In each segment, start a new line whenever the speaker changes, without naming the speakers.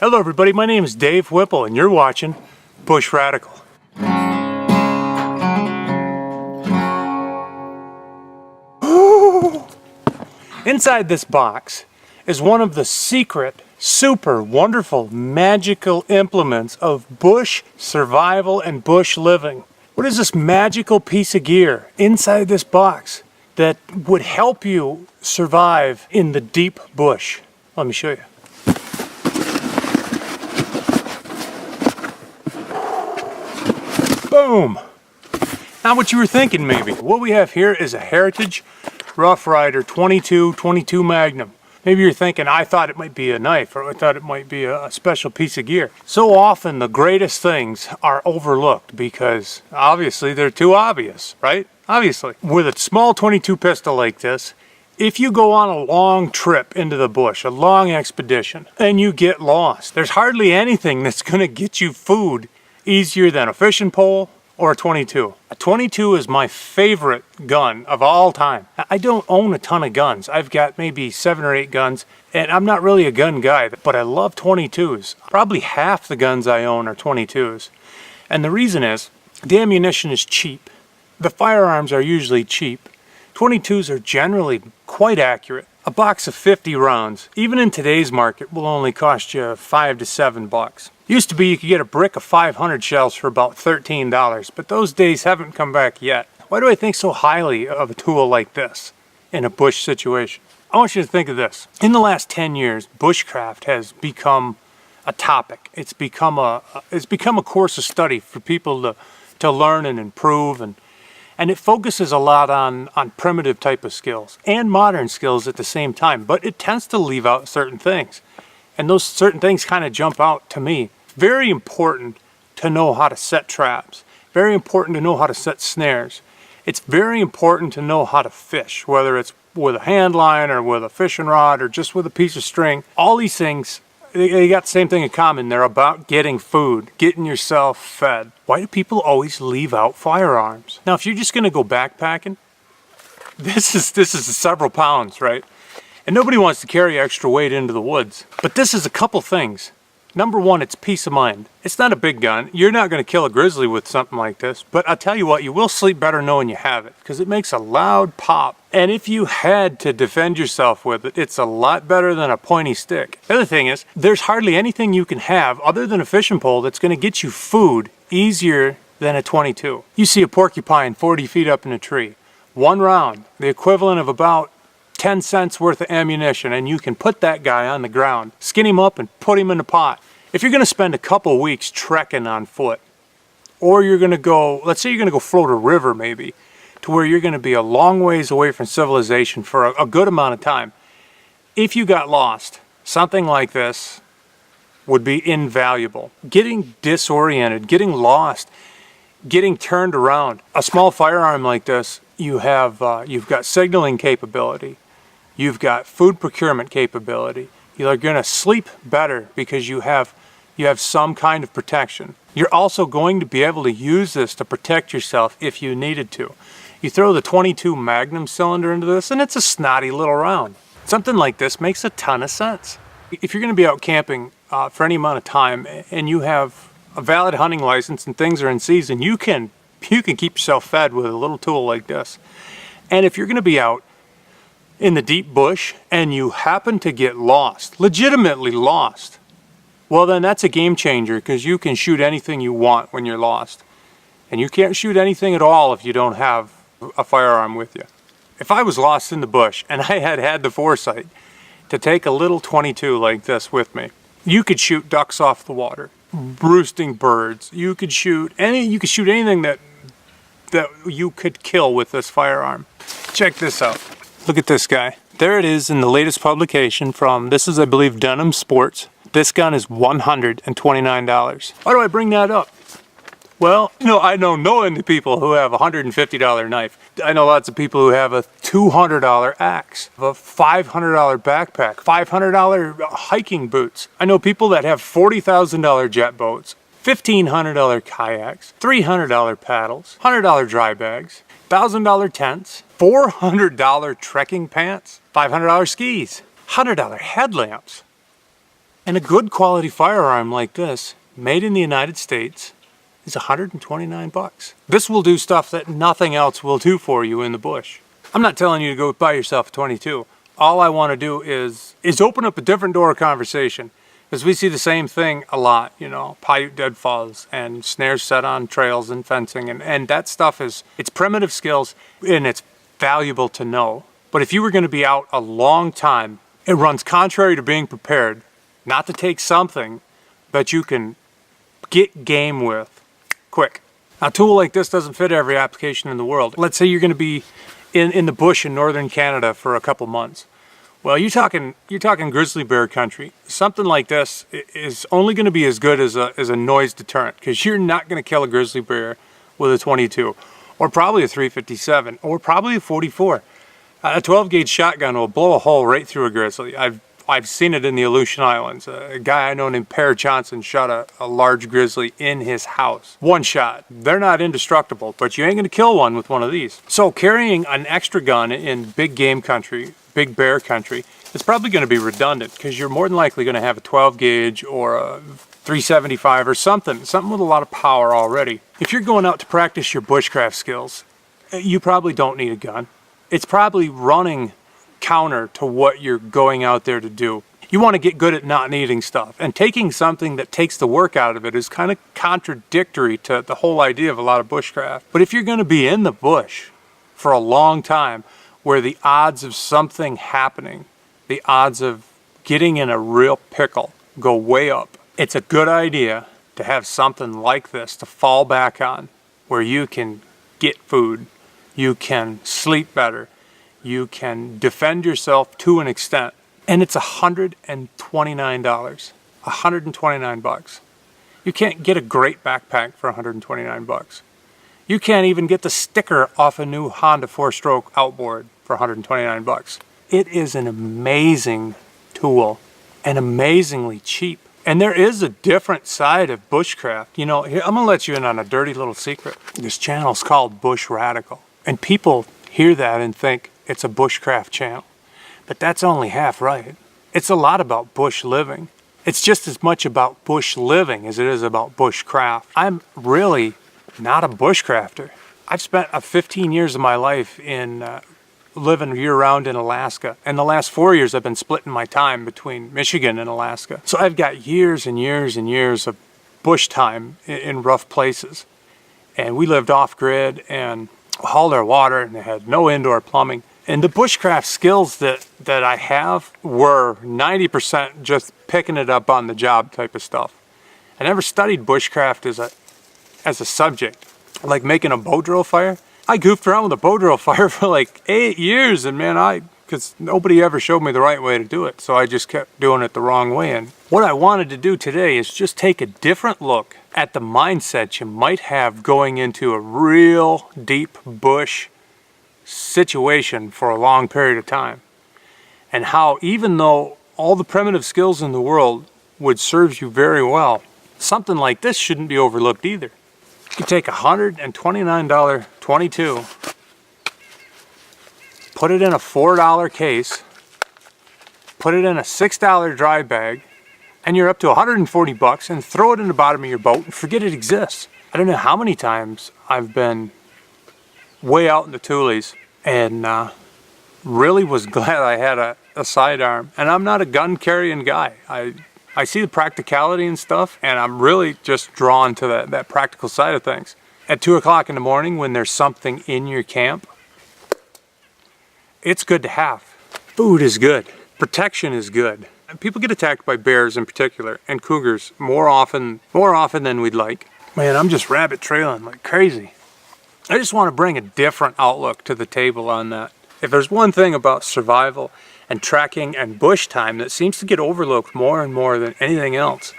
Hello everybody, my name is Dave Whipple and you're watching Bush Radical. Inside this box is one of the secret, super wonderful, magical implements of bush survival and bush living. What is this magical piece of gear inside this box that would help you survive in the deep bush? Let me show you. Boom! Not what you were thinking maybe. What we have here is a Heritage Rough Rider 22 Magnum. Maybe you're thinking, I thought it might be a knife, or I thought it might be a special piece of gear. So often the greatest things are overlooked because obviously they're too obvious, right? Obviously. With a small 22 pistol like this, if you go on a long trip into the bush, a long expedition, and you get lost, there's hardly anything that's gonna get you food easier than a fishing pole or a 22. A 22 is my favorite gun of all time. I don't own a ton of guns. I've got maybe 7 or 8 guns, and I'm not really a gun guy, but I love 22s. Probably half the guns I own are 22s. And the reason is, the ammunition is cheap. The firearms are usually cheap. 22s are generally quite accurate. A box of 50 rounds, even in today's market, will only cost you $5 to $7. Used to be you could get a brick of 500 shells for about $13, but those days haven't come back yet. Why do I think so highly of a tool like this in a bush situation? I want you to think of this. In the last 10 years, bushcraft has become a topic. It's become a course of study for people to learn and improve, and it focuses a lot on primitive type of skills and modern skills at the same time, but it tends to leave out certain things. And those certain things kind of jump out to me. Very important to know how to set traps. Very important to know how to set snares. It's very important to know how to fish, whether it's with a hand line or with a fishing rod or just with a piece of string. All these things, they got the same thing in common. They're about getting food, getting yourself fed. Why do people always leave out firearms? Now, if you're just going to go backpacking, this is several pounds, right? And nobody wants to carry extra weight into the woods. But this is a couple things. Number one, it's peace of mind. It's not a big gun. You're not going to kill a grizzly with something like this. But I'll tell you what, you will sleep better knowing you have it because it makes a loud pop. And if you had to defend yourself with it, it's a lot better than a pointy stick. The other thing is, there's hardly anything you can have other than a fishing pole that's going to get you food easier than a 22. You see a porcupine 40 feet up in a tree. One round, the equivalent of about 10 cents worth of ammunition, and you can put that guy on the ground, skin him up and put him in the pot. If you're going to spend a couple weeks trekking on foot, or you're going to go, let's say you're going to go float a river maybe, to where you're going to be a long ways away from civilization for a good amount of time, if you got lost, something like this would be invaluable. Getting disoriented, getting lost, getting turned around. A small firearm like this, you've got signaling capability. You've got food procurement capability. You're going to sleep better because you have some kind of protection. You're also going to be able to use this to protect yourself if you needed to. You throw the 22 Magnum cylinder into this and it's a snotty little round. Something like this makes a ton of sense. If you're going to be out camping for any amount of time and you have a valid hunting license and things are in season, you can keep yourself fed with a little tool like this. And if you're going to be out in the deep bush and you happen to get lost, legitimately lost, well then that's a game changer because you can shoot anything you want when you're lost. And you can't shoot anything at all if you don't have a firearm with you. If I was lost in the bush and I had the foresight to take a little 22 like this with me, you could shoot ducks off the water, roosting birds. You could shoot anything that you could kill with this firearm. Check this out. Look at this guy. There it is in the latest publication from, this is I believe Dunham Sports. This gun is $129. Why do I bring that up? Well, I know no end of people who have a $150 knife. I know lots of people who have a $200 axe, a $500 backpack, $500 hiking boots. I know people that have $40,000 jet boats, $1,500 kayaks, $300 paddles, $100 dry bags, $1,000 tents, $400 trekking pants, $500 skis, $100 headlamps. And a good quality firearm like this, made in the United States, is 129 bucks. This will do stuff that nothing else will do for you in the bush. I'm not telling you to go buy yourself a 22. All I want to do is open up a different door of conversation. Because we see the same thing a lot, you know, Paiute deadfalls and snares set on trails and fencing. And that stuff it's primitive skills and it's valuable to know. But if you were going to be out a long time, it runs contrary to being prepared not to take something that you can get game with quick. Now, a tool like this doesn't fit every application in the world. Let's say you're going to be in the bush in northern Canada for a couple months. Well, you're talking grizzly bear country. Something like this is only going to be as good as a noise deterrent, because you're not going to kill a grizzly bear with a 22, or probably a 357, or probably a 44. A 12 gauge shotgun will blow a hole right through a grizzly. I've seen it in the Aleutian Islands. A guy I know named Per Johnson shot a large grizzly in his house. One shot. They're not indestructible, but you ain't going to kill one with one of these. So carrying an extra gun in big game country, big bear country, it's probably going to be redundant, because you're more than likely going to have a 12 gauge or a 375 or something with a lot of power already. If you're going out to practice your bushcraft skills, you probably don't need a gun. It's probably running counter to what you're going out there to do. You want to get good at not needing stuff, and taking something that takes the work out of it is kind of contradictory to the whole idea of a lot of bushcraft. But if you're going to be in the bush for a long time, where the odds of something happening, the odds of getting in a real pickle go way up, it's a good idea to have something like this to fall back on, where you can get food, you can sleep better, you can defend yourself to an extent. And it's $129. $129. You can't get a great backpack for 129 bucks. You can't even get the sticker off a new Honda 4-stroke outboard for 129 bucks. It is an amazing tool and amazingly cheap. And there is a different side of bushcraft. You know, here, I'm gonna let you in on a dirty little secret. This channel's called Bush Radical. And people hear that and think it's a bushcraft channel. But that's only half right. It's a lot about bush living. It's just as much about bush living as it is about bushcraft. I'm really not a bushcrafter. I've spent 15 years of my life in living year-round in Alaska. And the last 4 years I've been splitting my time between Michigan and Alaska. So I've got years and years and years of bush time in rough places. And we lived off-grid and hauled our water, and they had no indoor plumbing. And the bushcraft skills that I have were 90% just picking it up on the job type of stuff. I never studied bushcraft as a subject, like making a bow drill fire. I goofed around with a bow drill fire for like 8 years, and man, because nobody ever showed me the right way to do it, so I just kept doing it the wrong way. And what I wanted to do today is just take a different look at the mindset you might have going into a real deep bush situation for a long period of time, and how even though all the primitive skills in the world would serve you very well, something like this shouldn't be overlooked either. You could take a $129 22, put it in a $4 case, put it in a $6 dry bag, and you're up to 140 bucks, and throw it in the bottom of your boat and forget it exists. I don't know how many times I've been way out in the Tules and really was glad I had a sidearm. And I'm not a gun carrying guy. I see the practicality and stuff, and I'm really just drawn to that practical side of things. At 2 o'clock in the morning, when there's something in your camp, it's good to have. Food is good. Protection is good. People get attacked by bears in particular, and cougars more often than we'd like. Man, I'm just rabbit trailing like crazy. I just want to bring a different outlook to the table on that. If there's one thing about survival and tracking and bush time that seems to get overlooked more and more than anything else,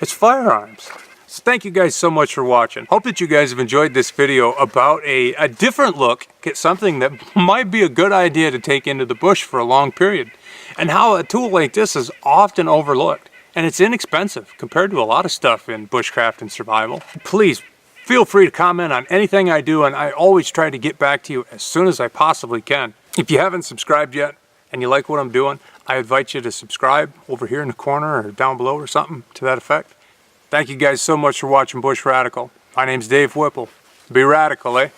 it's firearms. So thank you guys so much for watching. Hope that you guys have enjoyed this video about a different look at something that might be a good idea to take into the bush for a long period, and how a tool like this is often overlooked. And it's inexpensive compared to a lot of stuff in bushcraft and survival. Please feel free to comment on anything I do, and I always try to get back to you as soon as I possibly can. If you haven't subscribed yet, and you like what I'm doing, I invite you to subscribe over here in the corner or down below or something to that effect. Thank you guys so much for watching Bush Radical. My name's Dave Whipple. Be radical, eh?